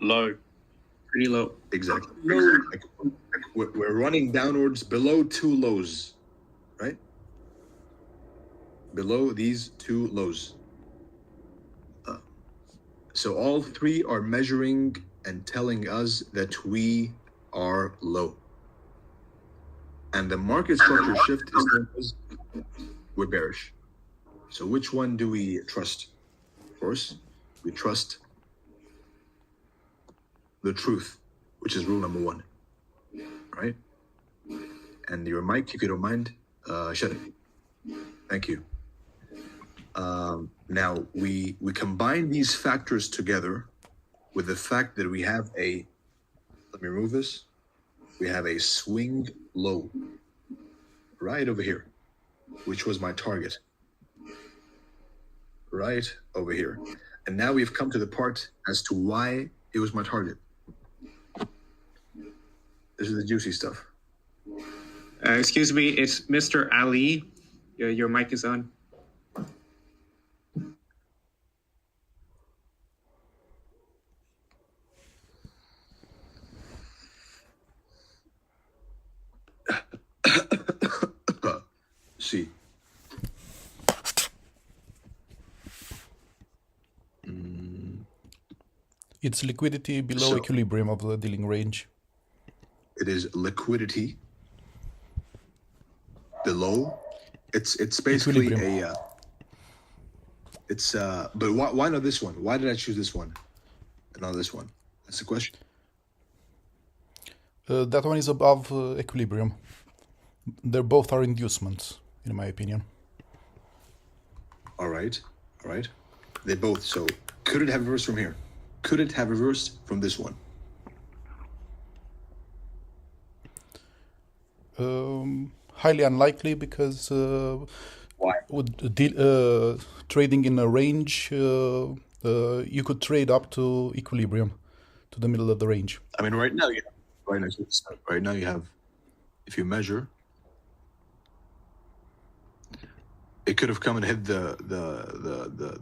Low. Pretty low. Exactly. Low. Like, we're running downwards below two lows, right? Below these two lows. So all three are measuring and telling us that we are low. And the market structure shift is telling us we're bearish. So which one do we trust? Of course, we trust the truth, which is rule number one, right? And your mic, if you don't mind, shut it. Thank you. Now, we combine these factors together with the fact that we have a, let me remove this, we have a swing low right over here, which was my target. Right over here. And now we've come to the part as to why it was my target. This is the juicy stuff. Excuse me, it's Mr. Ali. Your mic is on. See. It's liquidity below equilibrium of the dealing range. It is liquidity below. It's basically Equilibrium. but why not this one? Why did I choose this one and not this one? That's the question. That one is above equilibrium. They both are inducements, in my opinion. All right. They both. So could it have reversed from here? Could it have reversed from this one? Highly unlikely because Why? with trading in a range, you could trade up to equilibrium, to the middle of the range. I mean, right now you have, if you measure, it could have come and hit the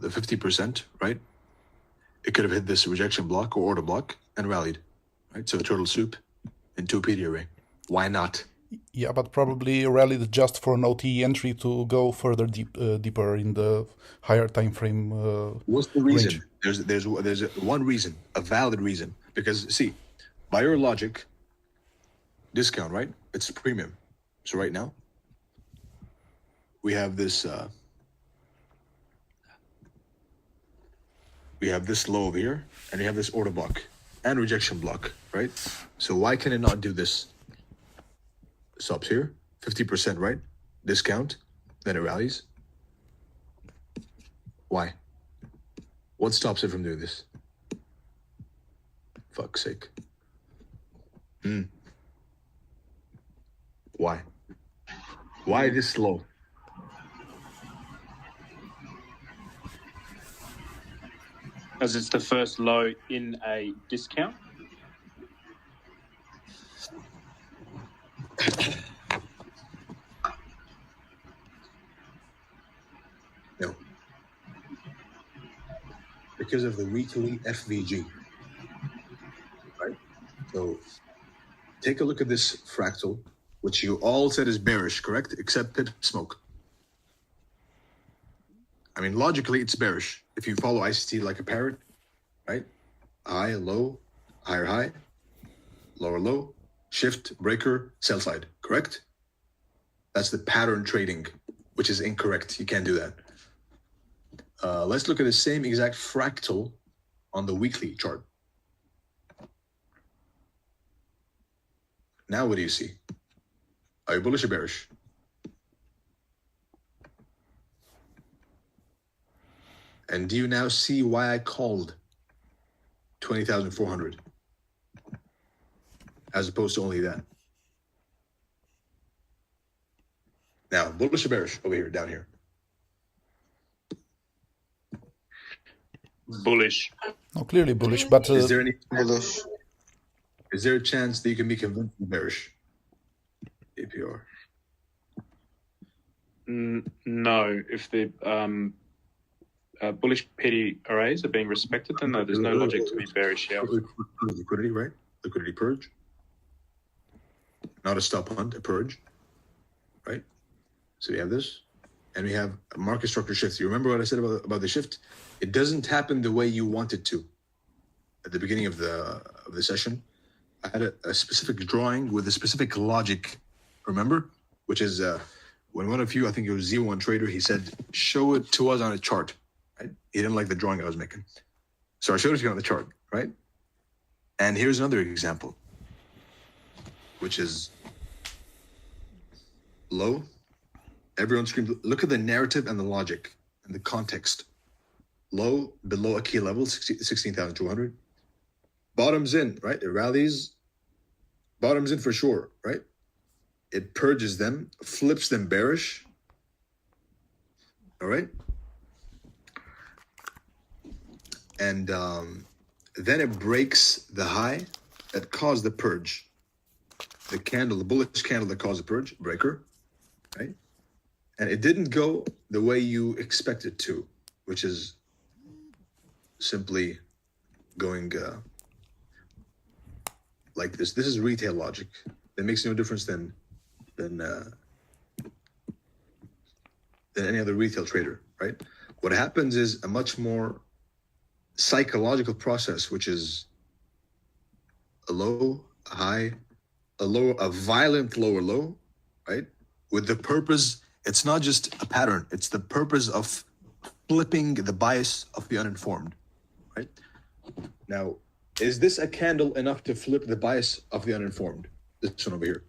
50%, right? It could have hit this rejection block or order block and rallied, right? So a turtle soup in two PD array. Why not? Yeah, but probably rallied just for an OTE entry to go further deeper in the higher time frame. What's the reason? Range. There's one reason, a valid reason, because see, by your logic, discount, right? It's premium. So right now, we have this low over here, and we have this order block and rejection block, right? So why can it not do this? Stops here, 50%, right? Discount, then it rallies. Why? What stops it from doing this? Fuck's sake. Why? Why this low? As it's the first low in a discount. No. Because of the weekly FVG. Right? So take a look at this fractal, which you all said is bearish, correct? Except pit smoke. I mean, logically, it's bearish. If you follow ICT like a parrot, right? High, low, higher high, lower low, shift, breaker, sell side, correct? That's the pattern trading, which is incorrect. You can't do that. Let's look at the same exact fractal on the weekly chart. Now what do you see? Are you bullish or bearish? And do you now see why I called 20,400 as opposed to only that? Now, bullish or bearish over here, down here? Bullish. No, clearly bullish, but Is there any Bullish. Is there a chance that you can be convinced bearish? APR. No, if the bullish PD arrays are being respected, then there's no logic to be bearish here. Liquidity, right? Liquidity purge. Not a stop hunt, a purge, right? So we have this, and we have a market structure shift. You remember what I said about the shift? It doesn't happen the way you want it to. At the beginning of the session, I had a specific drawing with a specific logic, remember? Which is when one of you, I think it was Z1 Trader, he said, show it to us on a chart, right? He didn't like the drawing I was making. So I showed it to you on the chart, right? And here's another example, which is low. Everyone screams, look at the narrative and the logic and the context. Low, below a key level, 16,200. Bottoms in, right? It rallies, bottoms in for sure, right? It purges them, flips them bearish. All right? And then it breaks the high that caused the purge. The candle, the bullish candle that caused the purge, breaker, right? And it didn't go the way you expect it to, which is simply going like this. This is retail logic. It makes no difference than any other retail trader, right? What happens is a much more psychological process, which is a low, a high, a low, a violent lower low, right? With the purpose, it's not just a pattern, it's the purpose of flipping the bias of the uninformed, right? Now, is this a candle enough to flip the bias of the uninformed? This one over here.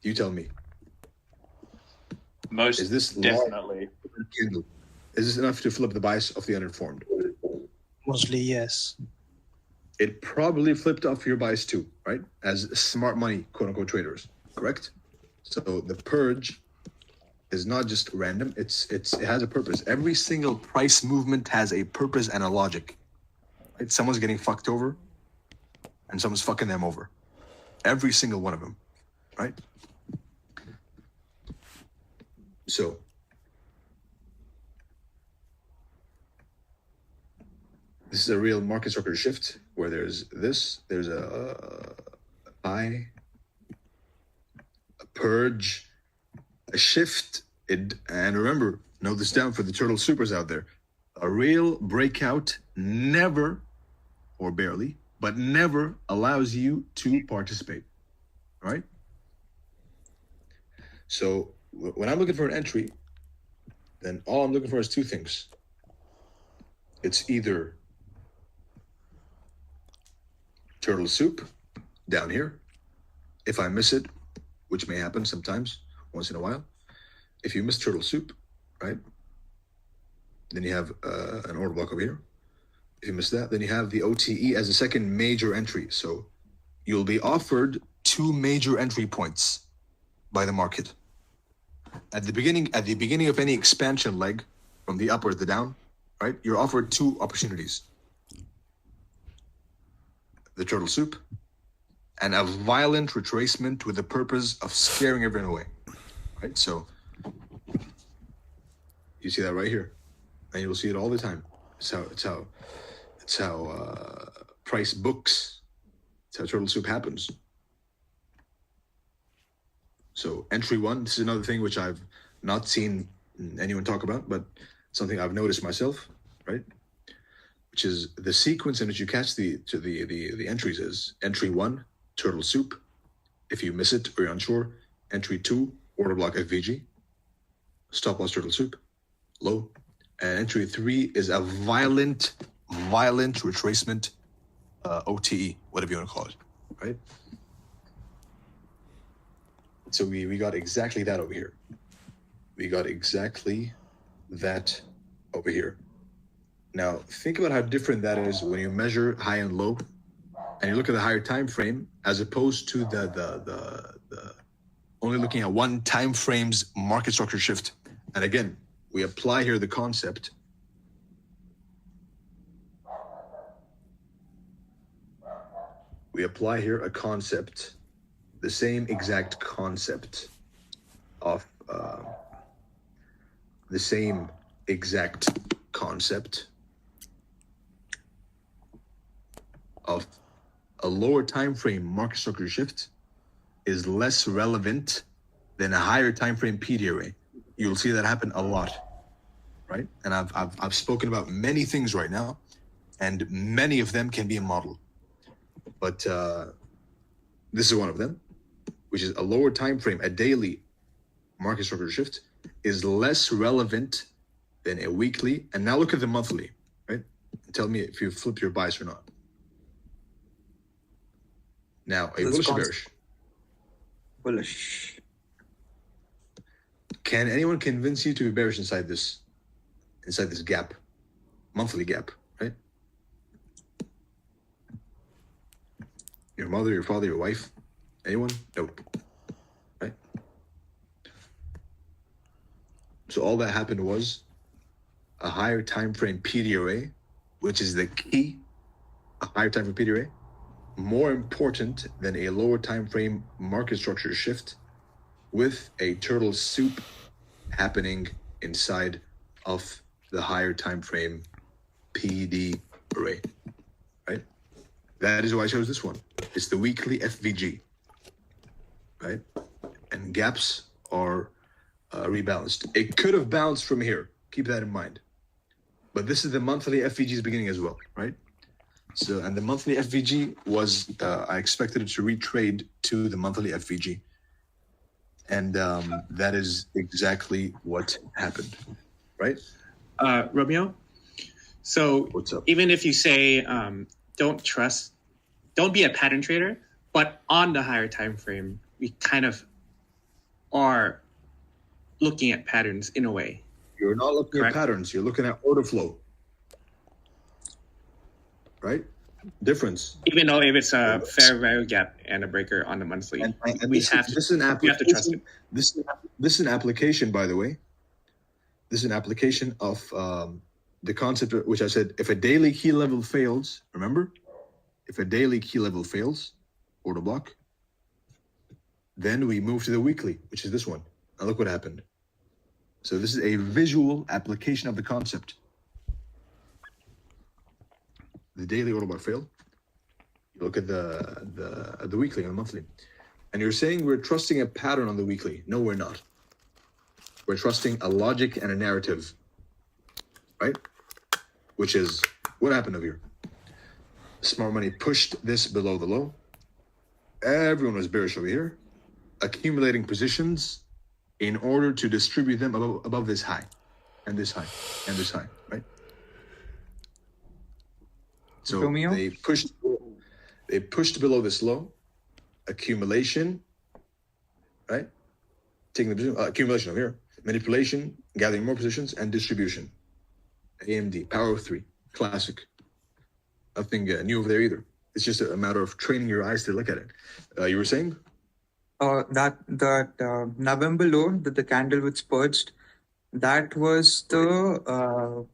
You tell me. Most is this definitely. Candle, is this enough to flip the bias of the uninformed? Mostly, yes. It probably flipped off your bias too, right? As smart money, quote unquote, traders, correct? So the purge is not just random. It has a purpose. Every single price movement has a purpose and a logic. Right? Someone's getting fucked over, and someone's fucking them over. Every single one of them, right? So this is a real market structure shift where there's a high, a purge, a shift. And remember, note this down for the turtle supers out there. A real breakout never, or barely, but never allows you to participate, all right? So when I'm looking for an entry, then all I'm looking for is two things. It's either turtle soup down here. If I miss it, which may happen sometimes, once in a while. If you miss turtle soup, right? Then you have an order block over here. If you miss that, then you have the OTE as a second major entry. So you'll be offered two major entry points by the market. At the beginning of any expansion leg, from the up or the down, right? You're offered two opportunities. The turtle soup and a violent retracement with the purpose of scaring everyone away, right? So you see that right here, and you will see it all the time. It's how price books. It's how turtle soup happens. So entry one, this is another thing which I've not seen anyone talk about, but something I've noticed myself, right? Which is the sequence in which you catch the entries is entry one, turtle soup. If you miss it or you're unsure, entry two, order block FVG, stop loss turtle soup, low. And entry three is a violent retracement, OTE, whatever you want to call it, right? So we got exactly that over here. We got exactly that over here. Now, think about how different that is when you measure high and low, and you look at the higher time frame as opposed to the only looking at one time frame's market structure shift. And again, we apply here the concept. We apply here a concept, the same exact concept of the same exact concept of a lower time frame market structure shift is less relevant than a higher time frame PD array. You'll see that happen a lot, right? And I've spoken about many things right now, and many of them can be a model. But this is one of them, which is a lower time frame, a daily market structure shift is less relevant than a weekly. And now look at the monthly, right? Tell me if you flip your bias or not. Now, a bullish or bearish? Bullish. Can anyone convince you to be bearish inside this gap, monthly gap, right? Your mother, your father, your wife, anyone? Nope. Right? So all that happened was a higher time frame PD array, which is the key, a higher time frame PD array, more important than a lower time frame market structure shift with a turtle soup happening inside of the higher time frame PD array, right? That is why I chose this one. It's the weekly FVG, right? And gaps are rebalanced. It could have bounced from here. Keep that in mind. But this is the monthly FVG's beginning as well, right? So, and the monthly FVG was, I expected it to retrade to the monthly FVG. And that is exactly what happened, right? Romeo. So What's up? even if you say don't be a pattern trader, but on the higher time frame, we kind of are looking at patterns in a way. You're not looking Correct. at patterns. You're looking at order flow, right? Difference. Even though if it's a fair value gap and a breaker on the monthly, And we this have is an we have to trust it. This is an application, by the way. This is an application of the concept which I said, if a daily key level fails, remember? If a daily key level fails, order block, then we move to the weekly, which is this one. Now look what happened. So this is a visual application of the concept. The daily order block failed. You look at the weekly and the monthly. And you're saying we're trusting a pattern on the weekly. No, we're not. We're trusting a logic and a narrative, right? Which is what happened over here. Smart money pushed this below the low. Everyone was bearish over here, accumulating positions in order to distribute them above this high, and this high, and this high, right? So Romeo? they pushed below this low, accumulation, right? Taking the position, accumulation over here, manipulation, gathering more positions, and distribution. AMD, power of three, classic. Nothing new over there either. It's just a matter of training your eyes to look at it. You were saying? That November low, that the candle which purged, that was the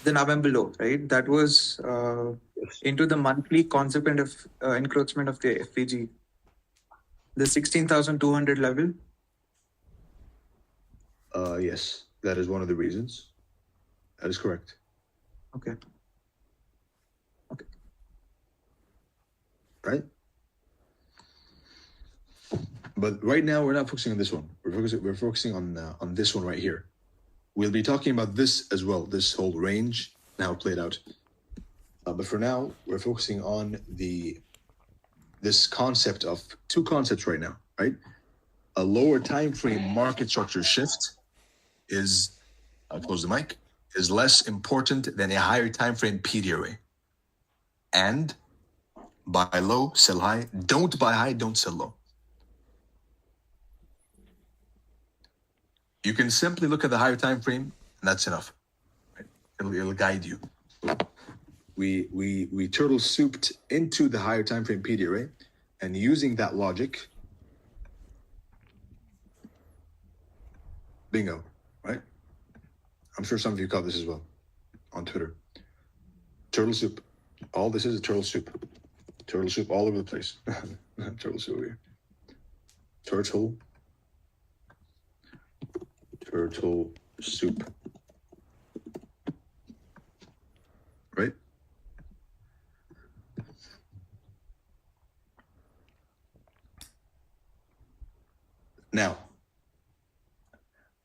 November low, right? That was into the monthly consequent of encroachment of the FVG, the 16,200 level. Yes, that is one of the reasons. That is correct. Okay. Right? But right now we're not focusing on this one. We're focusing on this one right here. We'll be talking about this as well, this whole range and how it played out. But for now, we're focusing on this concept of two concepts right now, right? A lower time frame market structure shift is, I'll close the mic, is less important than a higher time frame PD array. And buy low, sell high. Don't buy high, don't sell low. You can simply look at the higher time frame, and that's enough. Right? It'll guide you. We turtle souped into the higher time frame PD array, and using that logic, bingo, right? I'm sure some of you caught this as well on Twitter. Turtle soup. All this is turtle soup. Turtle soup all over the place. Turtle soup over here. Turtle soup.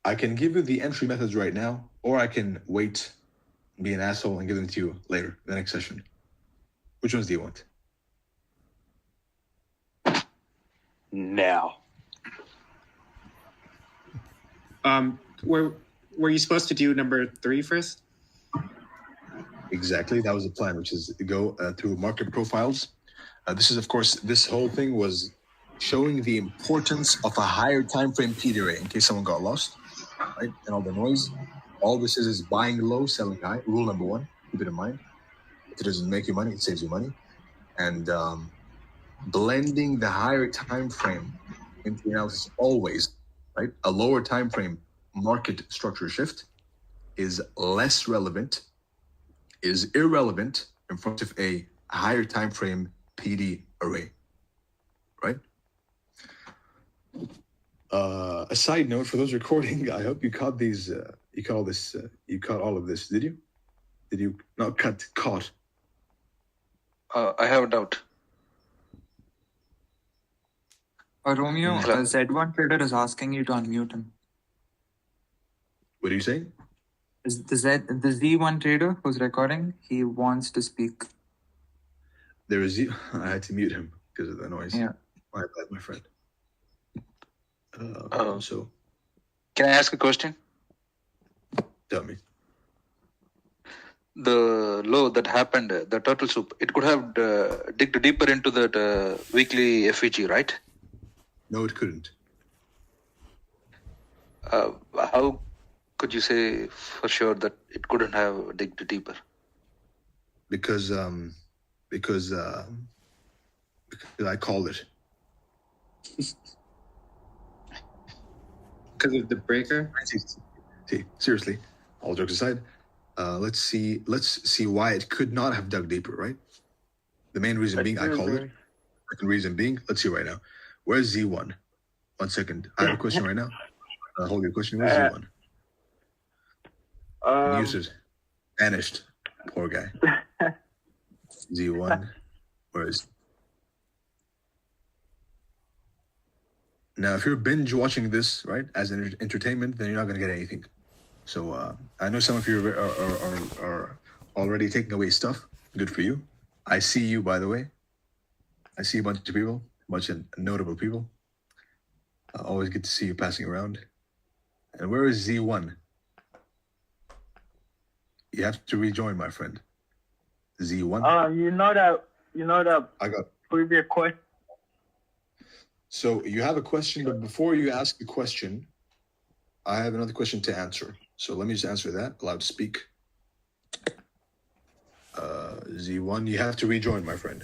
I can give you the entry methods right now, or I can wait, be an asshole, and give them to you later, the next session. Which ones do you want? Now. Were you supposed to do number 3 first? Exactly. That was the plan, which is to go through market profiles. This is, of course, this whole thing was showing the importance of a higher time frame PD array in case someone got lost, right? And all the noise. All this is buying low, selling high. Rule number 1, keep it in mind. If it doesn't make you money, it saves you money. And blending the higher time frame into the analysis always, right? A lower time frame market structure shift is less relevant, is irrelevant in front of a higher time frame PD array, right? A side note for those recording, I hope you caught these. You caught all this. You caught all of this. Did you? Did you not caught? I have a doubt. Romeo, Z1 Trader is asking you to unmute him. What are you saying? Is the Z1 Trader who's recording, he wants to speak. There is. I had to mute him because of the noise. Yeah. My bad, my friend. So, Can I ask a question? tell me. The low that happened, the turtle soup, it could have digged deeper into that weekly FEG, right? No, it couldn't. How could you say for sure that it couldn't have digged deeper? Because I called it. Because of the breaker? See, seriously, all jokes aside, let's see why it could not have dug deeper, right? The main reason being, I called it. Second reason being, let's see right now. Where's Z1? 1 second. I have a question right now. Hold your question. Where's Z1? Muted. Vanished. Poor guy. Z1. Where is... Now, if you're binge watching this, right, as an entertainment, then you're not going to get anything. So I know some of you are already taking away stuff. Good for you. I see you, by the way. I see a bunch of people, a bunch of notable people. Always good to see you passing around. And where is Z1? You have to rejoin, my friend. Z1. You know that I got previous question. So you have a question, but before you ask the question, I have another question to answer. So let me just answer that. Allowed to speak. Z1, you have to rejoin, my friend.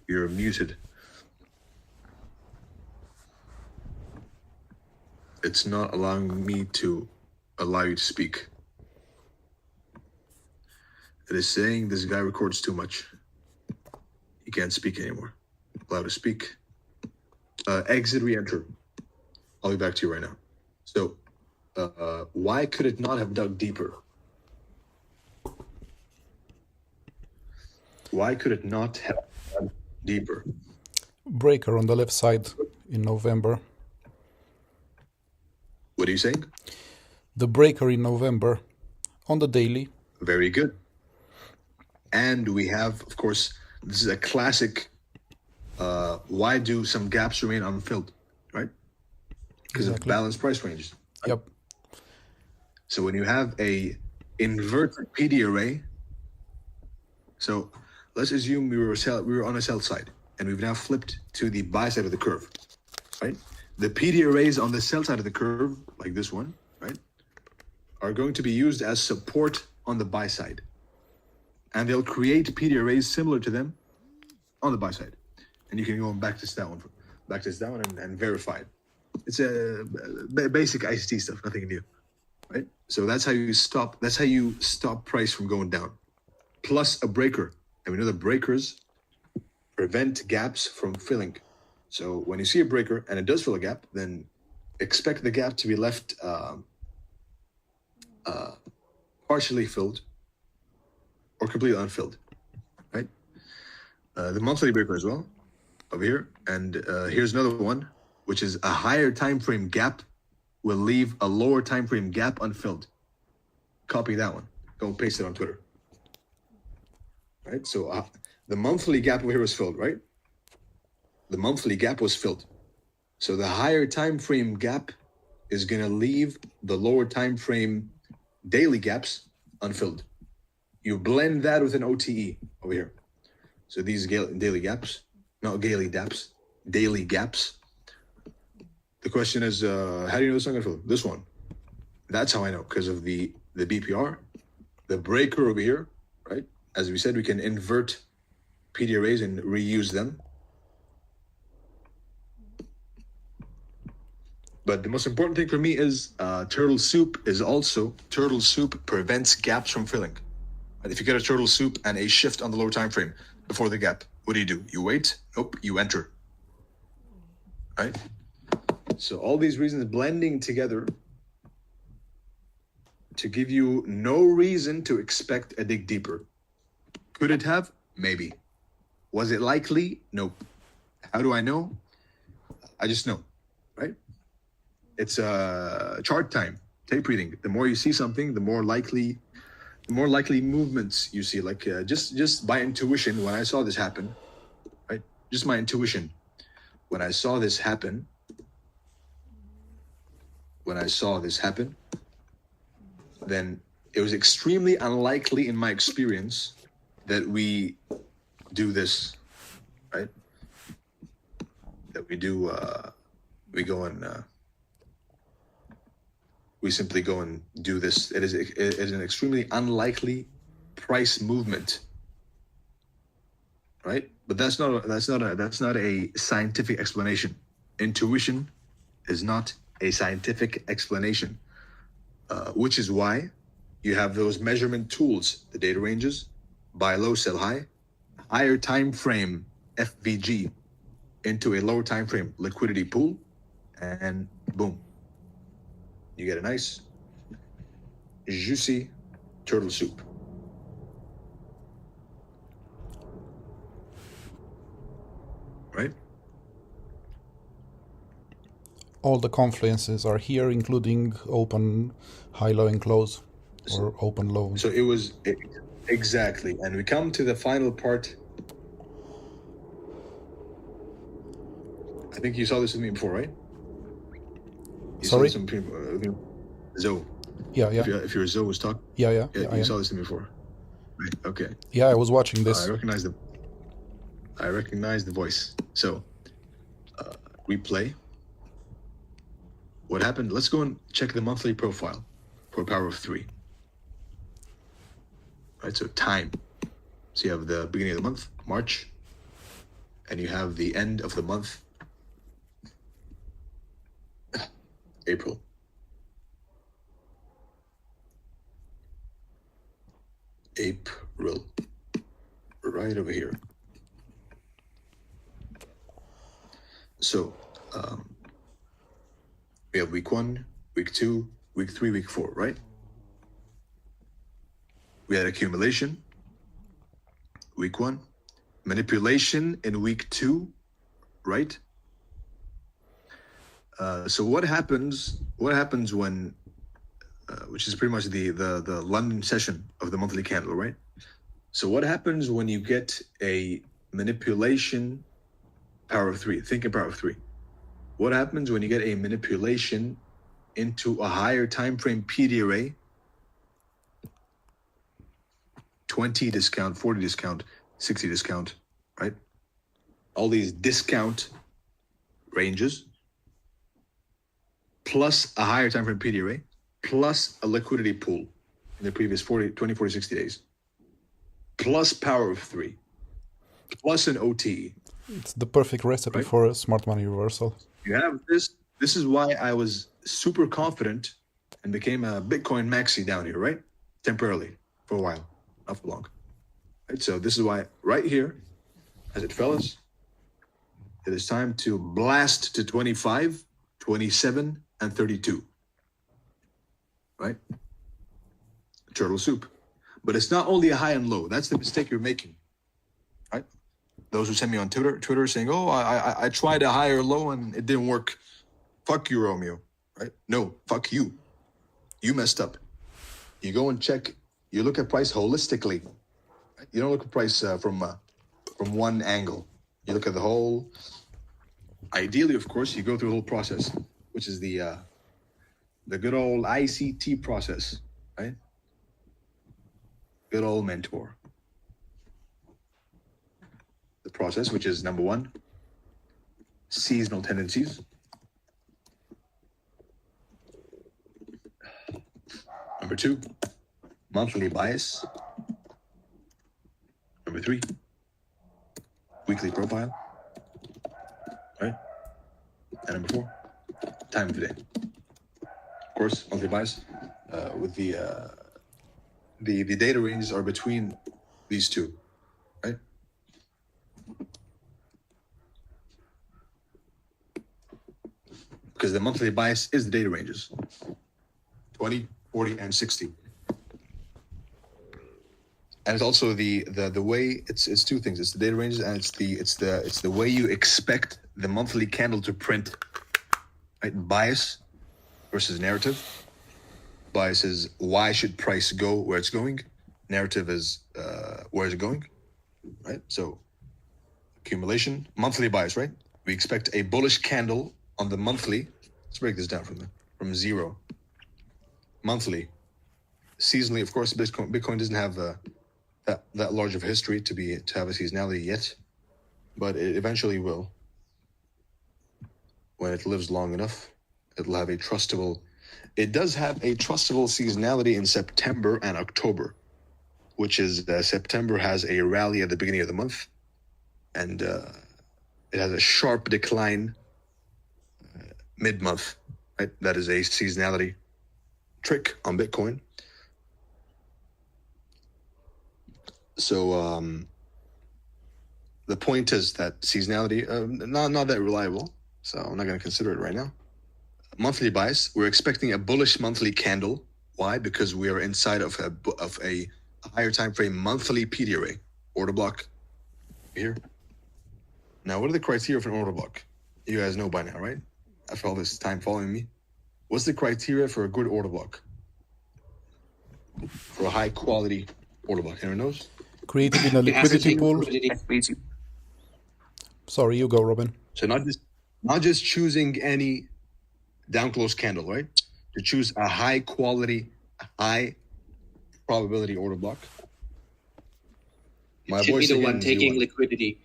You're muted. It's not allowing me to allow you to speak. It is saying this guy records too much. He can't speak anymore. Allowed to speak. Exit, re-enter. I'll be back to you right now. So, why could it not have dug deeper? Why could it not have dug deeper? Breaker on the left side in November. What are you saying? The breaker in November on the daily. Very good. And we have, of course, this is a classic. Why do some gaps remain unfilled, right? Because of balanced price ranges. Right? Yep. So when you have a inverted PD array, so let's assume we were on a sell side, and we've now flipped to the buy side of the curve, right? The PD arrays on the sell side of the curve, like this one, right, are going to be used as support on the buy side. And they'll create PD arrays similar to them on the buy side. And you can go and backtest that one, and verify it. It's a basic ICT stuff, nothing new, right? So that's how you stop price from going down. Plus a breaker. And we know that breakers prevent gaps from filling. So when you see a breaker and it does fill a gap, then expect the gap to be left partially filled or completely unfilled, right? The monthly breaker as well, over here. And here's another one, which is a higher time frame gap will leave a lower time frame gap unfilled. Copy that one. Go and paste it on Twitter. Right? So the monthly gap over here was filled, right? The monthly gap was filled. So the higher time frame gap is going to leave the lower time frame daily gaps unfilled. You blend that with an OTE over here. So these daily gaps, not daily gaps, daily gaps. The question is, how do you know this one going to fill? This one. That's how I know, because of the BPR, the breaker over here, right? As we said, we can invert PD arrays and reuse them. But the most important thing for me is turtle soup prevents gaps from filling. And if you get a turtle soup and a shift on the lower time frame before the gap, what do? You wait? Nope, you enter. Right? So all these reasons blending together to give you no reason to expect a dig deeper. Could it have? Maybe. Was it likely? Nope. How do I know? I just know, right? It's chart time, tape reading. The more you see something, the more likely movements you see. Like just by intuition, when I saw this happen, right? Just my intuition, when I saw this happen, then it was extremely unlikely in my experience that we do this, right? That we go and we simply go and do this. It is an extremely unlikely price movement, right? But that's not a scientific explanation. Intuition is not a scientific explanation, which is why you have those measurement tools, the data ranges, buy low, sell high, higher time frame FVG into a lower time frame liquidity pool, and boom, you get a nice, juicy turtle soup. Right? All the confluences are here, including open, high, low, and close, or open, low. So it was exactly, and we come to the final part. I think you saw this with me before, right? Sorry? Zoe. Yeah. If your Zoe was talking. Yeah. You saw this with me before. Right. Okay. Yeah, I was watching this. I recognize the voice. So, replay. What happened? Let's go and check the monthly profile for power of 3. Right, so time. So you have the beginning of the month, March, and you have the end of the month, April. Right over here. So, we have week 1, week 2, week 3, week 4, right? We had accumulation, week 1, manipulation in week 2, right? So what happens when, which is pretty much the London session of the monthly candle, right? So what happens when you get a manipulation power of 3? Think in power of 3. What happens when you get a manipulation into a higher time frame PD array? 20 discount, 40 discount, 60 discount, right? All these discount ranges, plus a higher time frame PD array, plus a liquidity pool in the previous 20, 40, 60 days, plus power of 3, plus an OTE. It's the perfect recipe for a smart money reversal. You have this. This is why I was super confident and became a Bitcoin maxi down here, right? Temporarily, for a while, not for long. Right? So this is why right here, as it fellas, it is time to blast to 25, 27, and 32. Right? Turtle soup. But it's not only a high and low. That's the mistake you're making. Right? Those who send me on Twitter saying, oh, I tried a higher low and it didn't work. Fuck you, Romeo. right? No, fuck you. You messed up. You go and check. You look at price holistically. Right? You don't look at price from one angle. You look at the whole. Ideally, of course, you go through the whole process, which is the good old ICT process, right? Good old mentor. The process, which is number one, seasonal tendencies. Number two, monthly bias. Number three, weekly profile. Right? And number four, time of the day. Of course, monthly bias with the data ranges are between these two, right? Because the monthly bias is the data ranges 20, 40, and 60. And it's also the way it's two things. It's the data ranges and it's the way you expect the monthly candle to print. Right? Bias versus narrative. Bias is why should price go where it's going. Narrative is where is it going. Right? So accumulation, monthly bias, right? We expect a bullish candle on the monthly. Let's break this down from zero. Monthly. Seasonally, of course, Bitcoin doesn't have that large of a history to have a seasonality yet, but it eventually will. When it lives long enough, it'll have a trustable. It does have a trustable seasonality in September and October, which is September has a rally at the beginning of the month, and it has a sharp decline mid-month. Right, that is a seasonality trick on Bitcoin. So the point is that seasonality, not that reliable, so I'm not going to consider it right now. Monthly bias, we're expecting a bullish monthly candle. Why? Because we are inside of a higher time frame monthly PD array, order block here. Now, what are the criteria for an order block? You guys know by now, right? After all this time following me, what's the criteria for a good order block? For a high quality order block, anyone knows? Created in a liquidity pool. Sorry, you go, Robin. So not just choosing any down close candle, right? To choose a high quality, high probability order block. My should voice be the one taking liquidity.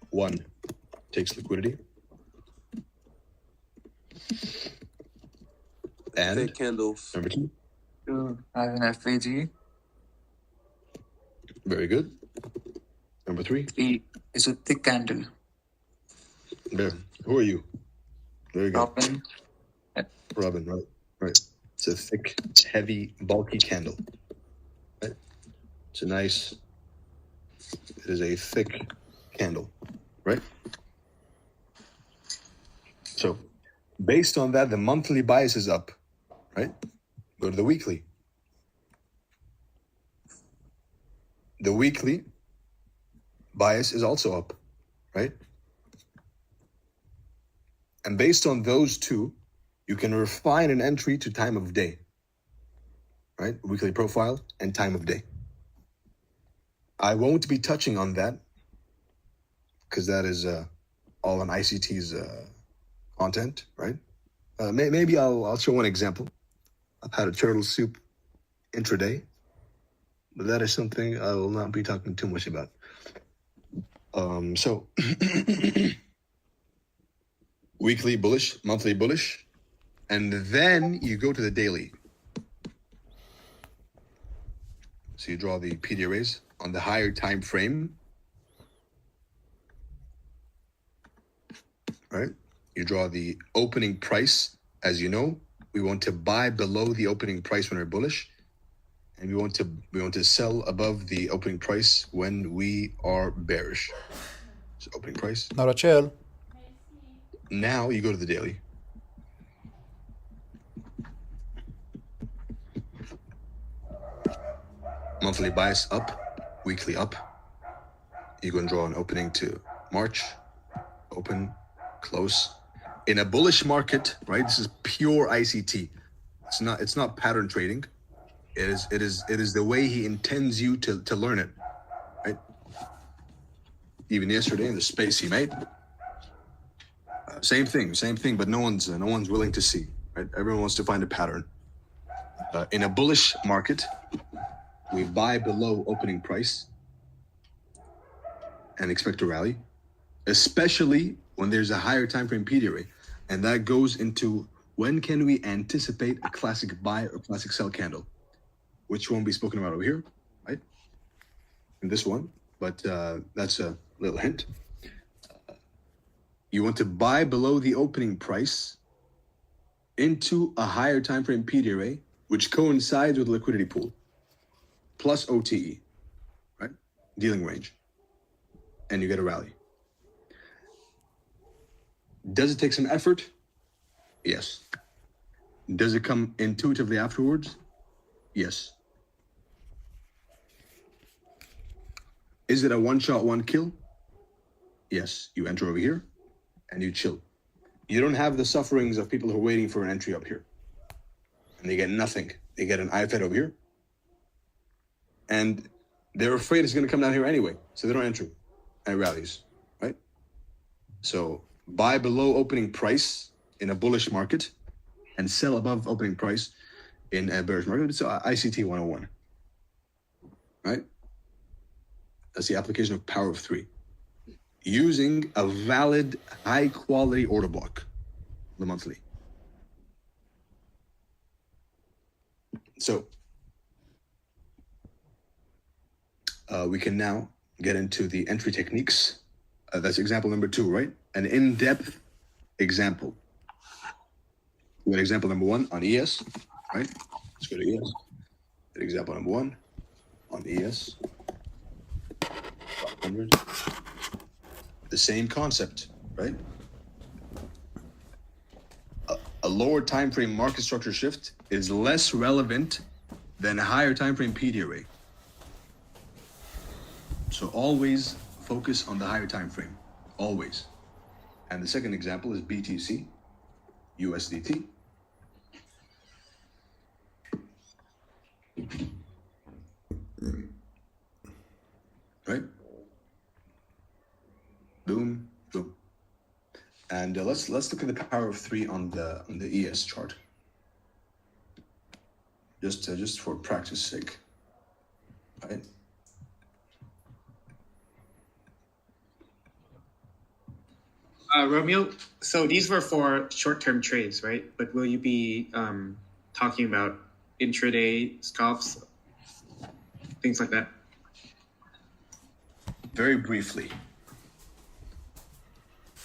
One takes liquidity. And fake candles. Number two. As an FAG. Very good. Number three. Three is a thick candle. There. Who are you? Very good. Robin. Robin, right. It's a thick, heavy, bulky candle. Right? It's a nice. It is a thick candle, right? So, based on that, the monthly bias is up, right? Go to the weekly. The weekly bias is also up, right? And based on those two, you can refine an entry to time of day, right? Weekly profile and time of day. I won't be touching on that because that is all on ICT's content, right? Maybe I'll show one example. I've had a turtle soup intraday, but that is something I will not be talking too much about. So weekly bullish, monthly bullish, and then you go to the daily. So you draw the PD arrays on the higher time frame, right? You draw the opening price. As you know, we want to buy below the opening price when we're bullish, and we want to sell above the opening price when we are bearish. So opening price. Not a chill. Now you go to the daily. Monthly bias up, weekly up. You go and draw an opening to March, open, close. In a bullish market, right? This is pure ICT. It's not pattern trading. It is the way he intends you to learn it, right? Even yesterday in the space he made, same thing, but no one's willing to see, right? Everyone wants to find a pattern. In a bullish market, we buy below opening price and expect a rally, especially when there's a higher time frame PDRA, and that goes into when can we anticipate a classic buy or classic sell candle, which won't be spoken about over here, right? In this one, but that's a little hint. You want to buy below the opening price into a higher time frame PDRA, which coincides with liquidity pool, plus OTE, right? Dealing range, and you get a rally. Does it take some effort? Yes. Does it come intuitively afterwards? Yes. Is it a one shot, one kill? Yes. You enter over here and you chill. You don't have the sufferings of people who are waiting for an entry up here and they get nothing. They get an IFED over here and they're afraid it's going to come down here anyway, so they don't enter and it rallies, right? So buy below opening price in a bullish market and sell above opening price in a bearish market. It's ICT 101, right? That's the application of power of three. Using a valid, high-quality order block, the monthly. So we can now get into the entry techniques. That's example number 2, right? An in-depth example. We got example number 1 on ES, right? Let's go to ES. Example number 1 on ES. 500. The same concept, right? A lower time frame market structure shift is less relevant than a higher time frame PDRA. So always focus on the higher time frame, always. And the second example is BTC, USDT. Right? Boom, boom. And let's look at the power of 3 on the ES chart. Just for practice sake. Right? Romeo, so these were for short-term trades, right? But will you be talking about intraday scalps, things like that? Very briefly.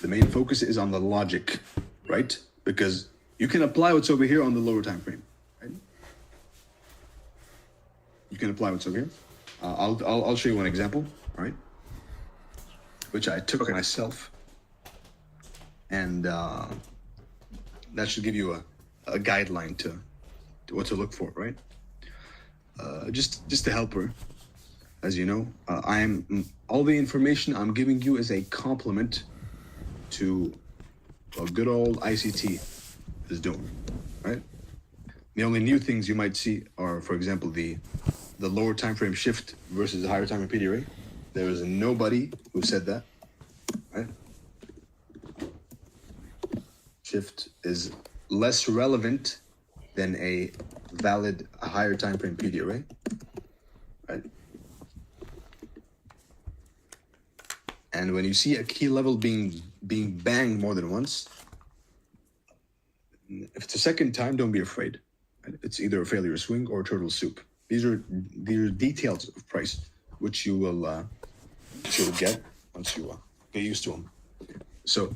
The main focus is on the logic, right? Because you can apply what's over here on the lower time frame, right? You can apply what's over here. I'll show you one example, all right? Which I took myself. And that should give you a guideline to what to look for, right? Just to help her, as you know, all the information I'm giving you is a complement to what good old ICT is doing, right? The only new things you might see are, for example, the lower time frame shift versus the higher time frame PDRA. There is nobody who said that, right? Shift is less relevant than a valid higher time frame PDRA, right? And when you see a key level being banged more than once, if it's a second time, don't be afraid. Right? It's either a failure swing or a turtle soup. These are details of price, which you will get once you get used to them. So.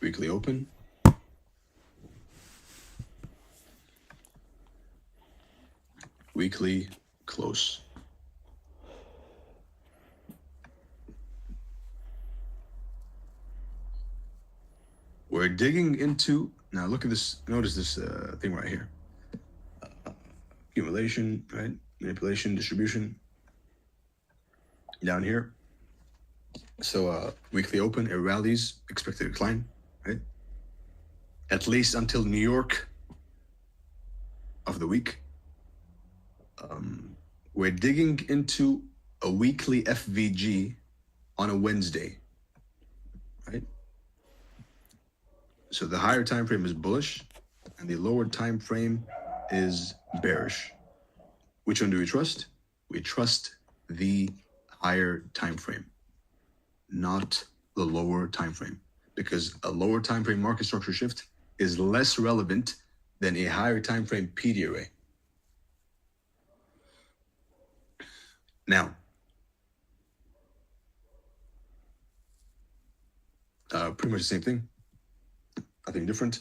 Weekly open. Weekly close. We're digging into, now look at this, notice this thing right here. Accumulation, right? Manipulation, distribution. Down here. So weekly open, it rallies, expected decline, right? At least until New York of the week. We're digging into a weekly FVG on a Wednesday, right? So the higher time frame is bullish and the lower time frame is bearish. Which one do we trust? We trust the higher time frame, not the lower time frame, because a lower time frame market structure shift is less relevant than a higher time frame PD array. Now, pretty much the same thing, nothing different.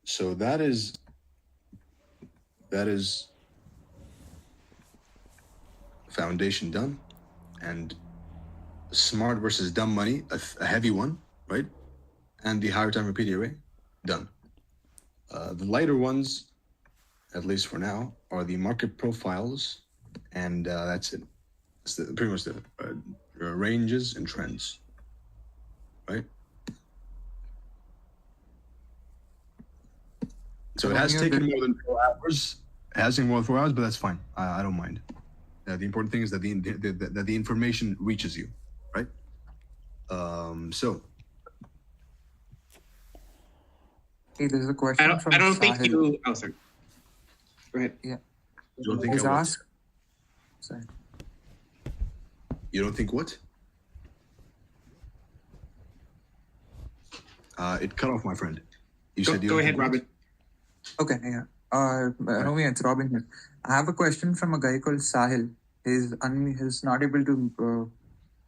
So that is foundation done, and smart versus dumb money, a heavy one, right? And the higher time repeat array, done. The lighter ones, at least for now, are the market profiles, and that's it. It's pretty much the ranges and trends, right? So it has taken more than 4 hours. It has taken more than 4 hours, but that's fine. I don't mind. The important thing is that the information reaches you, right? So. Hey, there's a question from I don't think Sahil. you. Oh, sorry. Go ahead. Yeah. You don't think He's I what? asked. Sorry. You don't think what? It cut off, my friend. You said you Go don't ahead, think what? Robin. Okay, yeah. Nomi, it's Robin here. I have a question from a guy called Sahil. He's not able to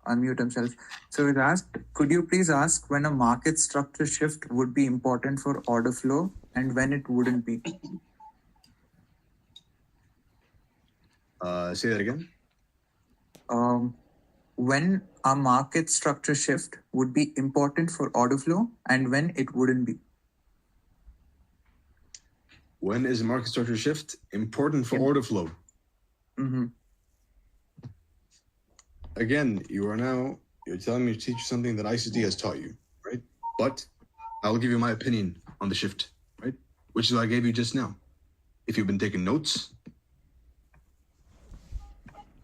unmute himself. So he's asked, could you please ask when a market structure shift would be important for order flow and when it wouldn't be? Say that again. When a market structure shift would be important for order flow and when it wouldn't be. When is market structure shift important for order flow? Mm-hmm. Again, you're telling me to teach you something that ICT has taught you, right? But I'll give you my opinion on the shift, right? Which is what I gave you just now. If you've been taking notes,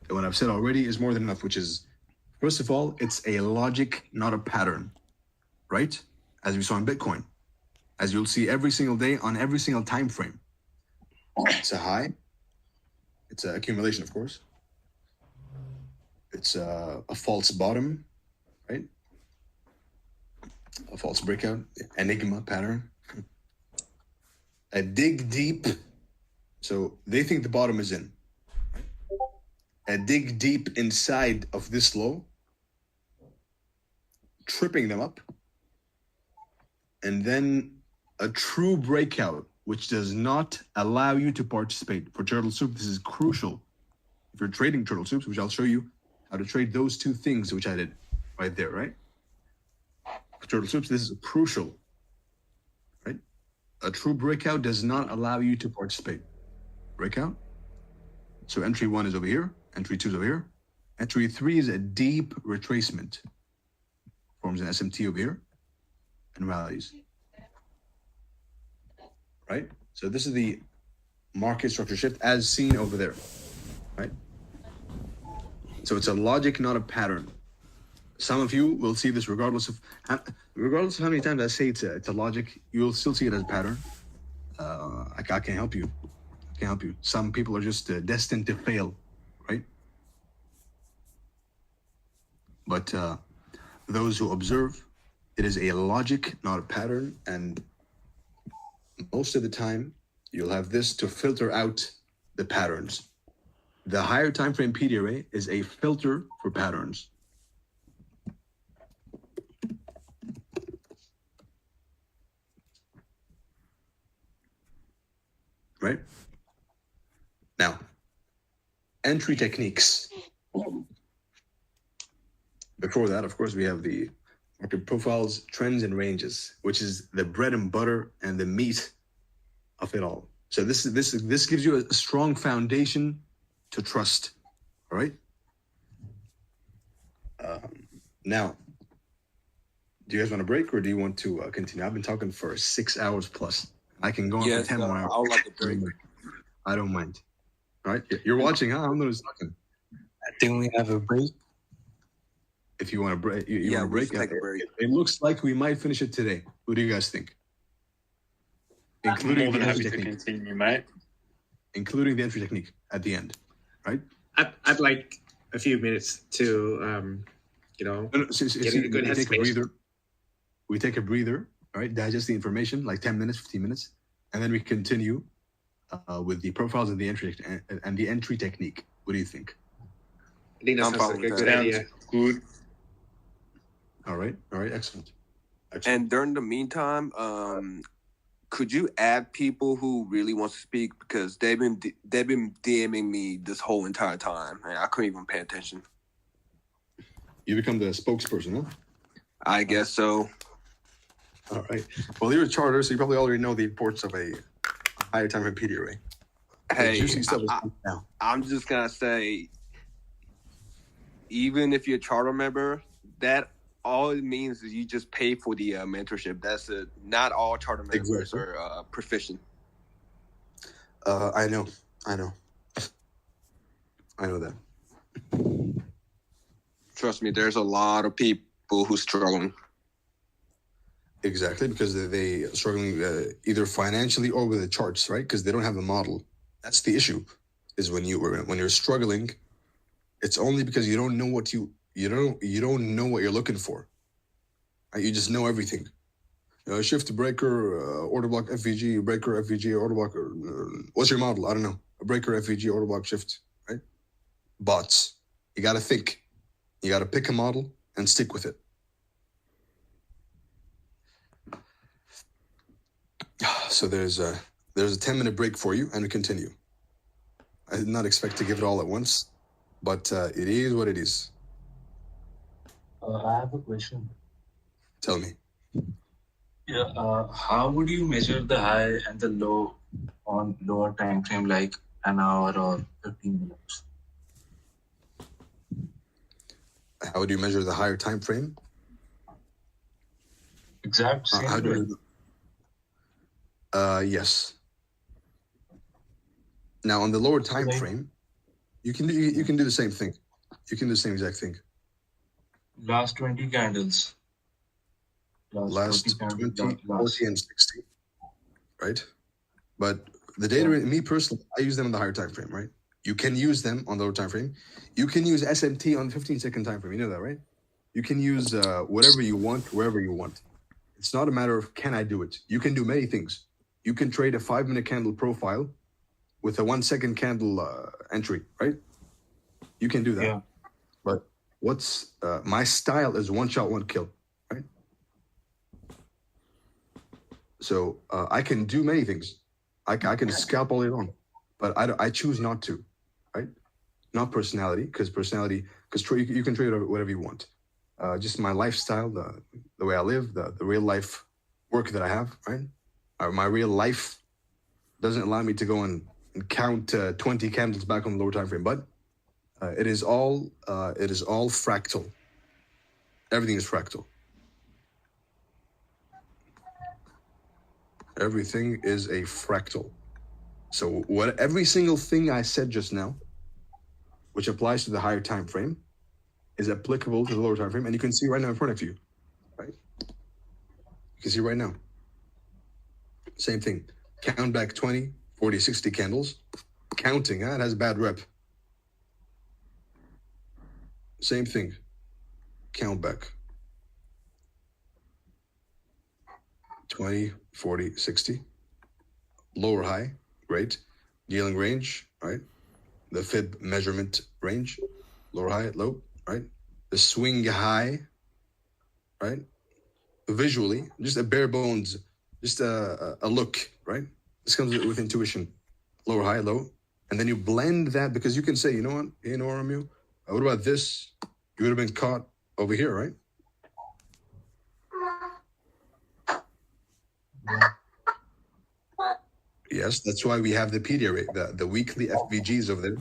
what I've said already is more than enough, which is, first of all, it's a logic, not a pattern, right? As we saw in Bitcoin, as you'll see every single day on every single time frame. It's a high. It's an accumulation, of course. It's a false bottom, right? A false breakout, enigma pattern. A dig deep. So they think the bottom is in. A dig deep inside of this low, tripping them up, and then a true breakout, which does not allow you to participate. For turtle soup, this is crucial. If you're trading turtle soups, which I'll show you how to trade those two things, which I did right there, right? For turtle soups, this is crucial, right? A true breakout does not allow you to participate. Breakout. So entry 1 is over here. Entry 2 is over here. Entry 3 is a deep retracement. Forms an SMT over here and rallies. Right? So this is the market structure shift as seen over there. Right? So it's a logic, not a pattern. Some of you will see this regardless of how many times I say it's a logic, you'll still see it as a pattern. I can't help you. I can't help you. Some people are just destined to fail, right? But those who observe, it is a logic, not a pattern, and most of the time, you'll have this to filter out the patterns. The higher time frame PD array is a filter for patterns. Right? Now, entry techniques. Before that, of course, we have the market profiles, trends, and ranges, which is the bread and butter and the meat of it all. So this gives you a strong foundation to trust. All right. Now, do you guys want to break or do you want to continue? I've been talking for 6 hours plus. I can go on for 10 more hours. I would like a break. I don't mind. All right, you're watching, huh? I'm the one who's talking. I think we have a break. If you want to break, you Yeah, want to we break. should take a break. It looks like we might finish it today. What do you guys think? I'm Including more than the happy entry to technique. continue, mate. Including the entry technique at the end, right? I'd like a few minutes to, No, Getting a good we take a headspace. breather. We take a breather, all right? Digest the information, like 10 minutes, 15 minutes, and then we continue with the profiles and the entry technique. What do you think? I think that I'm sounds fine like with a that. good Sounds idea. good. All right, excellent. And during the meantime, could you add people who really want to speak, because they've been DMing me this whole entire time, and I couldn't even pay attention. You become the spokesperson, huh? I guess so. All right. Well, you're a charter, so you probably already know the importance of a higher time frame PD array. The Hey, juicy stuff is now. I'm just gonna say, even if you're a charter member, that all it means is you just pay for the mentorship. That's it. Not all charter members Exactly. are proficient. I know that. Trust me, there's a lot of people who's struggling. Exactly, because they struggling either financially or with the charts, right? Because they don't have the model. That's the issue. Is when you're struggling, it's only because you don't know what you don't know what you're looking for. Right? You just know everything. Shift breaker, order block, FVG, breaker, FVG, order block. What's your model? I don't know. A breaker, FVG, order block, shift. Right? Bots. You got to think. You got to pick a model and stick with it. So there's a 10-minute break for you, and we continue. I did not expect to give it all at once, but it is what it is. I have a question. Tell me. Yeah, how would you measure the high and the low on lower time frame, like an hour or 15 minutes? How do you measure the higher time frame? Exact same How do way. you? Yes. Now on the lower time Like- frame, you can do the same thing. You can do the same exact thing. Last 20 candles. Last 20, last- 40, and 60, right? But the data, me personally, I use them on the higher time frame, right? You can use them on the lower time frame. You can use SMT on the 15-second time frame. You know that, right? You can use whatever you want, wherever you want. It's not a matter of can I do it. You can do many things. You can trade a 5-minute candle profile with a 1-second candle entry, right? You can do that. Yeah. But what's my style is one shot, one kill, right? So I can do many things. I can scalp all day long, but I choose not to, right? Not personality, because you can trade whatever you want. Just my lifestyle, the way I live, the real life work that I have, right? My real life doesn't allow me to go and count 20 candles back on the lower time frame, but it is all fractal. Everything is fractal. Everything is a fractal. So every single thing I said just now, which applies to the higher time frame, is applicable to the lower time frame, and you can see right now in front of you, right? You can see right now. Same thing. Count back 20, 40, 60 candles. Counting, it has a bad rep. Same thing. Count back. 20, 40, 60. Lower high, great. Dealing range, right? The fib measurement range. Lower high, low, right? The swing high, right? Visually, just a bare bones, just a look, right? This comes with intuition. Lower high, low. And then you blend that, because you can say, you know what, Ramil, what about this? You would have been caught over here, right? Yes, that's why we have the PD array, the weekly FVGs over there,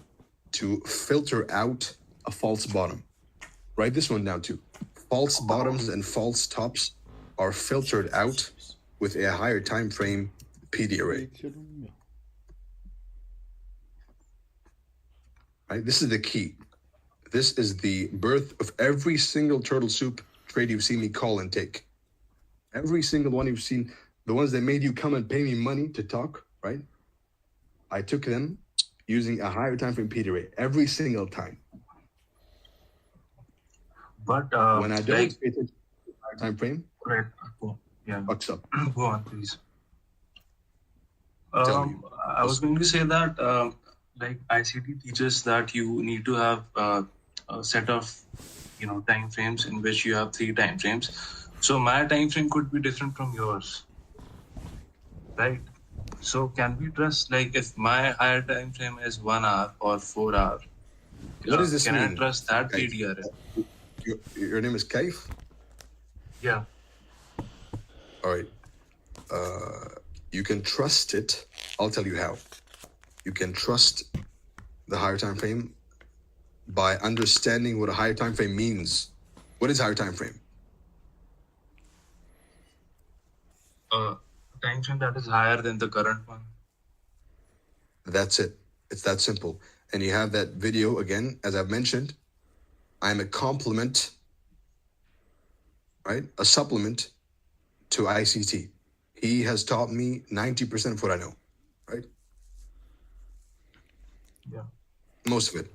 to filter out a false bottom. Write this one down too. False bottoms and false tops are filtered out with a higher time frame PD array. Right? This is the key. This is the birth of every single turtle soup trade you've seen me call and take. Every single one you've seen, the ones that made you come and pay me money to talk, right? I took them using a higher time frame PD array every single time. But When I don't pay attention to the higher time frame, right, yeah, what's up? go on, please. Tell me. I was going to say that like ICT teaches that you need to have a set of time frames in which you have 3 time frames. So my time frame could be different from yours, right? So can we trust, like, if my higher time frame is 1 hour or 4 hour? What does this can mean? I trust that Kaif? PDR? Your name is Kaif? Yeah. All right. You can trust it. I'll tell you how. You can trust the higher time frame by understanding what a higher time frame means. What is higher time frame? Time frame that is higher than the current one. That's it. It's that simple. And you have that video again, as I've mentioned. I'm a complement, right? A supplement to ICT. He has taught me 90% of what I know, right? Yeah. Most of it.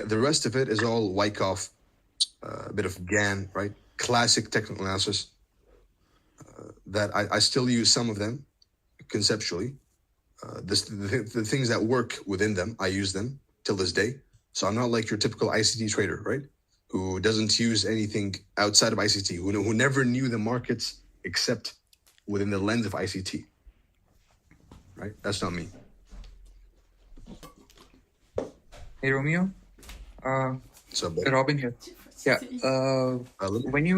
The rest of it is all Wyckoff, a bit of GAN, right? Classic technical analysis. That I still use some of them conceptually. The things that work within them, I use them till this day. So I'm not like your typical ICT trader, right? Who doesn't use anything outside of ICT, who never knew the markets except within the lens of ICT, right? That's not me. Hey, Romeo. So, Robin here. Yeah. When you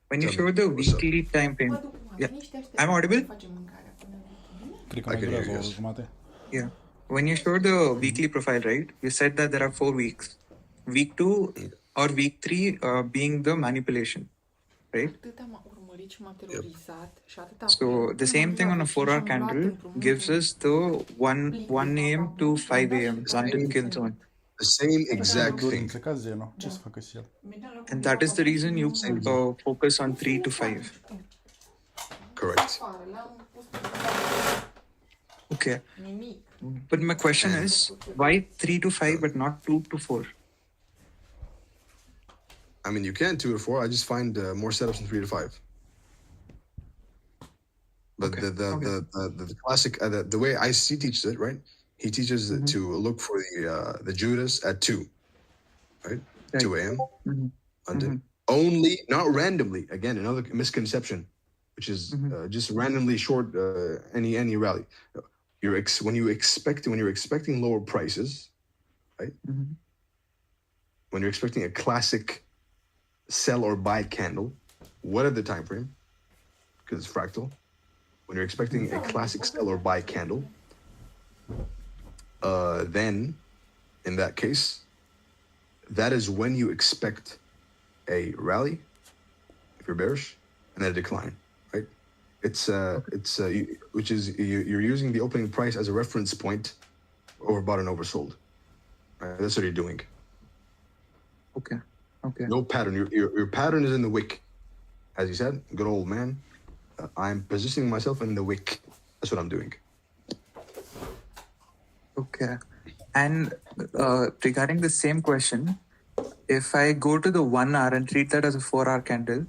when you Tell show me. the What's up? weekly time frame, yeah, I'm audible. Cred că I mai can hear durează you, o yes. jumate. Yeah. When you show the weekly profile, right? You said that there are 4 weeks. Week 2 or week 3 being the manipulation, right? So the same thing on a 4-hour candle gives us the 1 a.m. to 5 a.m. London kill zone. The same exact thing. Plecați Zeno. Ce să facă el? And that is the reason you focus on 3 to 5. Correct. Okay. But my question is, why 3 to 5 but not 2 to 4? I mean, you can 2 to 4. I just find more setups in 3 to 5. But Okay. the classic, the way IC teaches it, right? He teaches it to look for the Judas at 2, right? Right. 2 a.m. Mhm. London. Only, not randomly. Again, another misconception, which is just randomly short any rally. When you're expecting lower prices, right? When you're expecting a classic sell or buy candle, what are the time frame? Because it's fractal. When you're expecting a classic sell or buy candle, then in that case, that is when you expect a rally, if you're bearish, and then a decline, right? Which is you're using the opening price as a reference point, overbought and oversold. Right? That's what you're doing. Okay. No pattern. Your pattern is in the wick, as you said. Good old man. I'm positioning myself in the wick. That's what I'm doing. Okay. And regarding the same question, if I go to the 1 hour and treat that as a 4-hour candle,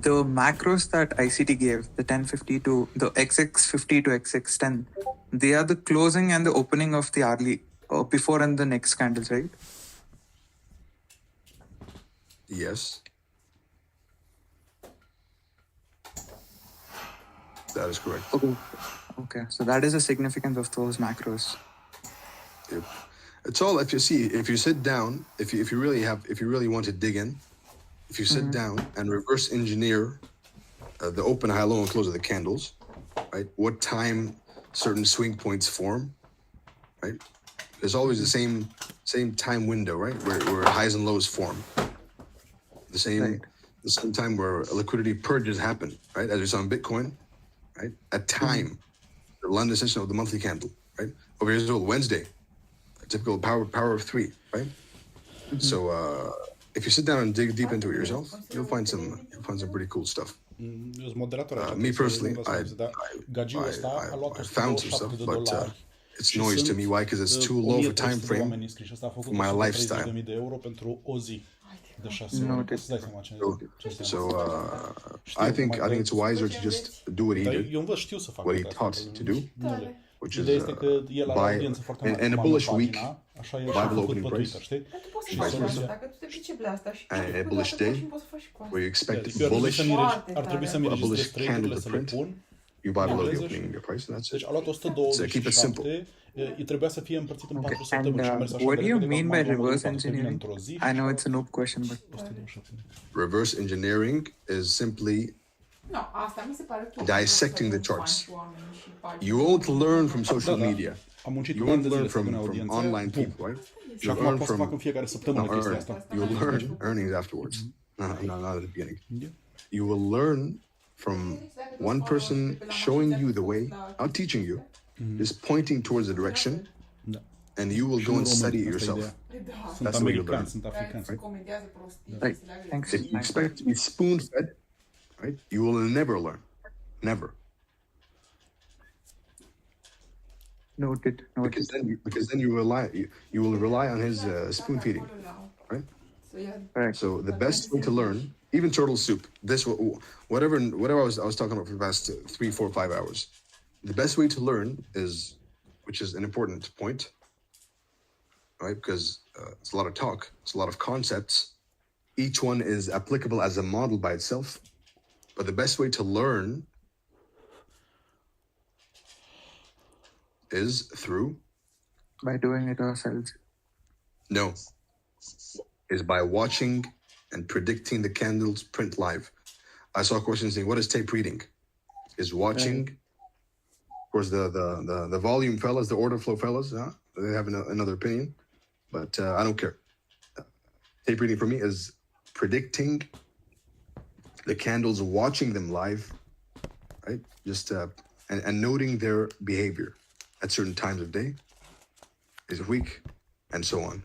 the macros that ICT gave, the 1050 to the XX50 to XX10, they are the closing and the opening of the hourly before and the next candles, right? Yes. That is correct. Okay. So that is the significance of those macros. Yep. It's all if you sit down, if you really want to dig in, if you sit down and reverse engineer the open, high, low, and close of the candles, right? What time certain swing points form, right? There's always the same time window, right? Where highs and lows form. The same time where liquidity purges happen, right? As we saw in Bitcoin, right? At time, the London session of the monthly candle, right? Over here is Wednesday, a typical power of 3, right? So if you sit down and dig deep into it yourself, you'll find some pretty cool stuff. Me personally, I found some stuff, but it's noise to me. Why? Because it's too low of a time frame for my lifestyle. So I think it's wiser to just do what he did, what he taught to do, which is buy in a bullish week, buy below opening price, and a bullish day where you expect bullish candle to print, you buy below the opening price, and that's it. So keep it simple. And what do you mean by reverse engineering? I know it's a noob question, but reverse engineering is simply dissecting the charts. You won't learn from social media. You won't learn from online people, right? You learn you'll learn earnings afterwards, not at the beginning. You will learn from one person showing you the way, not teaching you, just pointing towards the direction, and you will go and study it yourself. That's the way you learn. right. Thanks. If you expect to be spoon-fed, right, you will never learn. Never. Noted. Because then you will rely on his spoon feeding, right? Right. So the best way to learn, even turtle soup, whatever I was talking about for the past 3, 4, 5 hours, the best way to learn is, which is an important point, right? Because it's a lot of talk, it's a lot of concepts. Each one is applicable as a model by itself, but the best way to learn is through By doing it ourselves. No. Is by watching and predicting the candles print live. I saw questions saying, what is tape reading? Is watching, of course, the volume fellas, the order flow fellas, they have another opinion, but I don't care. Tape reading for me is predicting the candles, watching them live, right? Just and noting their behavior at certain times of day, days of week, and so on.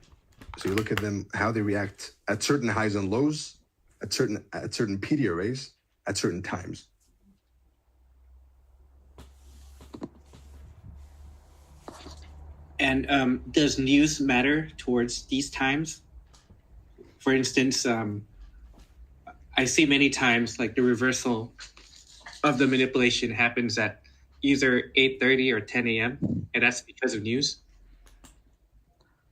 So you look at them, how they react at certain highs and lows, at certain PD arrays, at certain times. And does news matter towards these times? For instance, I see many times like the reversal of the manipulation happens at either 8:30 or 10 a.m. and that's because of news.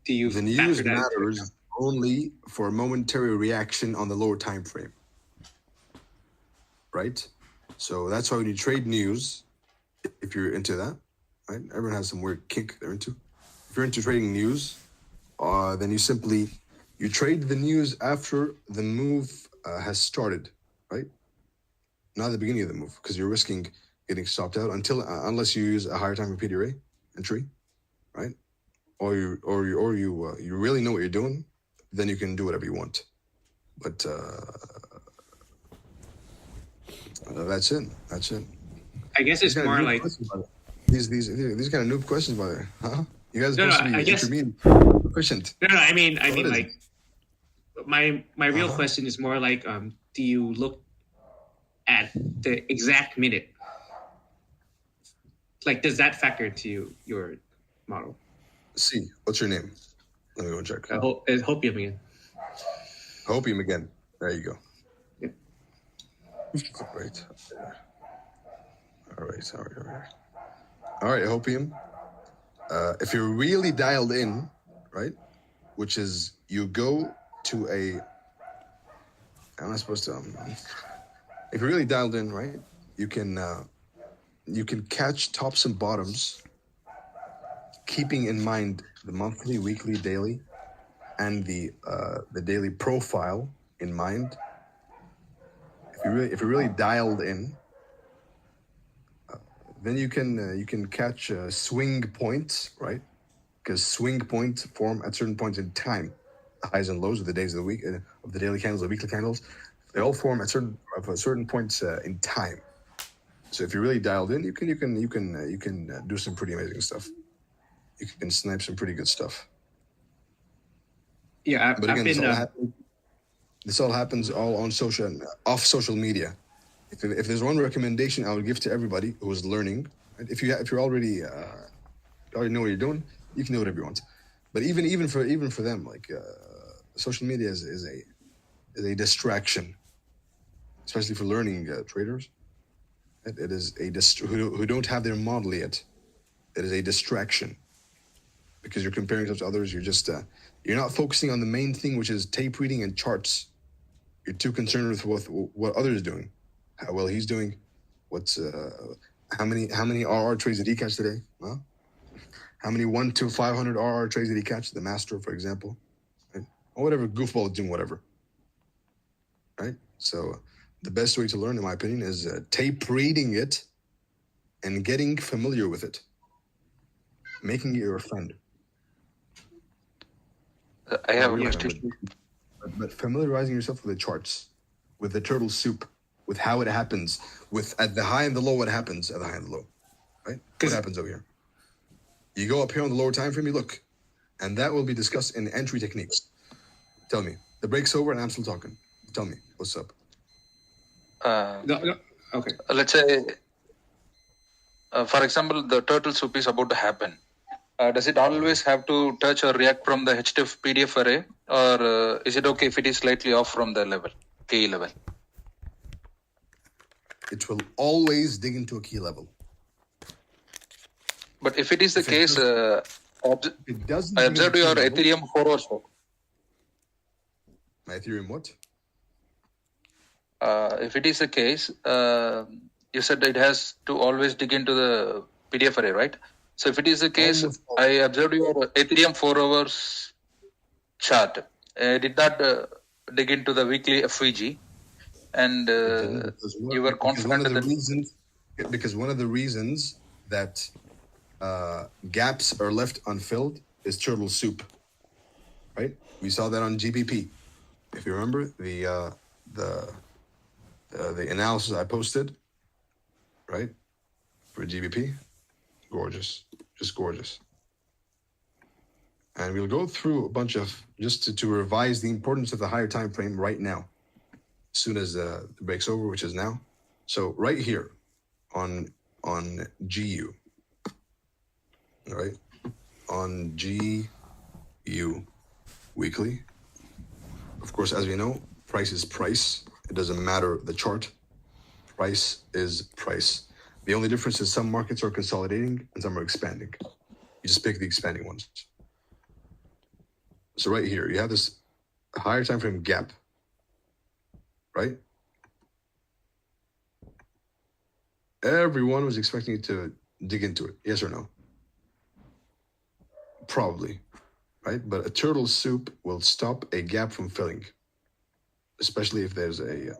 The news matters only for a momentary reaction on the lower time frame, right? So that's why when you trade news, if you're into that, right? Everyone has some weird kink they're into. If you're into trading news, then you trade the news after the move has started, right? Not at the beginning of the move, because you're risking getting stopped out unless you use a higher time repeat array entry, right? Or you really know what you're doing, then you can do whatever you want. But that's it. I guess it's more like these kind of noob questions, by the way, huh? You guys are supposed to be intermediate, proficient. No, I mean like my real question is more like, do you look at the exact minute? Like, does that factor into your model? See, what's your name? Let me go check. Hopium again. Hopium again. There you go. Yep. All right, Hopium. If you're really dialed in, right, which is you go to I'm not supposed to. If you're really dialed in, right, you can catch tops and bottoms, keeping in mind the monthly, weekly, daily, and the daily profile in mind. If you're really dialed in, then you can catch swing points, right? because swing points form at certain points in time. The highs and lows of the days of the week, of the daily candles, the weekly candles, they all form at certain points in time. So if you're really dialed in, you can do some pretty amazing stuff. You can snipe some pretty good stuff. Yeah, But again, this all happens all on off social media. If there's one recommendation I would give to everybody who is learning, right? If you're already know what you're doing, you can do whatever you want. But even for them, like social media is a distraction, especially for learning traders. It is who don't have their model yet. It is a distraction because you're comparing yourself to others. You're just you're not focusing on the main thing, which is tape reading and charts. You're too concerned with what others are doing, how well he's doing, what's how many RR trades did he catch today? Huh? How many 1 to 500 RR trades did he catch? The master, for example, right? Or whatever goofball is doing, whatever. Right. So the best way to learn, in my opinion, is tape reading it and getting familiar with it, making it your friend. I have a question. But familiarizing yourself with the charts, with the turtle soup, with how it happens, with at the high and the low, what happens at the high and the low, right? What happens over here? You go up here on the lower time frame, you look, and that will be discussed in entry techniques. Tell me, the break's over and I'm still talking. Tell me, what's up? No. Okay. Let's say, for example, the turtle soup is about to happen. Does it always have to touch or react from the HTF PDF array, or is it okay if it is slightly off from the level, key level? It will always dig into a key level. But if it is the case, it doesn't. I observed your Ethereum 4 hours. My Ethereum what? If it is the case, you said it has to always dig into the PDF array, right? So if it is the case, I observed your Ethereum 4 hours chart. Did not dig into the weekly FVG, and you were confident because one of the reasons that gaps are left unfilled is turtle soup, right? We saw that on GBP. If you remember the analysis I posted, right, for GBP, gorgeous, just gorgeous. And we'll go through a bunch of just to revise the importance of the higher time frame right now, as soon as the break's over, which is now. So right here on GU, all right, on GU weekly. Of course, as we know, price is price. It doesn't matter the chart. Price is price. The only difference is some markets are consolidating and some are expanding. You just pick the expanding ones. So right here, you have this higher time frame gap, right? Everyone was expecting it to dig into it. Yes or no? Probably, right? But a turtle soup will stop a gap from filling, especially if there's a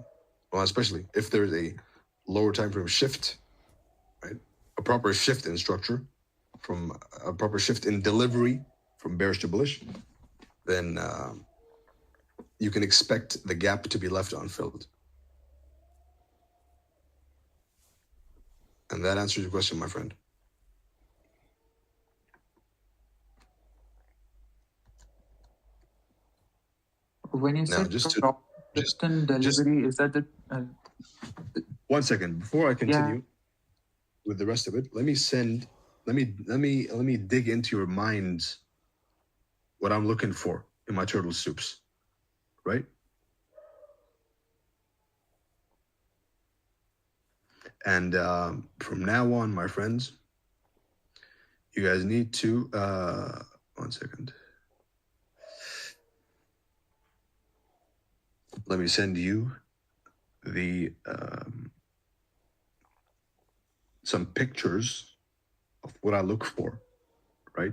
lower time frame shift, right? A proper shift in structure, from a proper shift in delivery from bearish to bullish, then you can expect the gap to be left unfilled. And that answers your question, my friend. When you Now, said just in delivery, is that the 1 second before I continue with the rest of it? Let me dig into your minds what I'm looking for in my turtle soups, right? And from now on, my friends, you guys need to 1 second. Let me send you the some pictures of what I look for, right?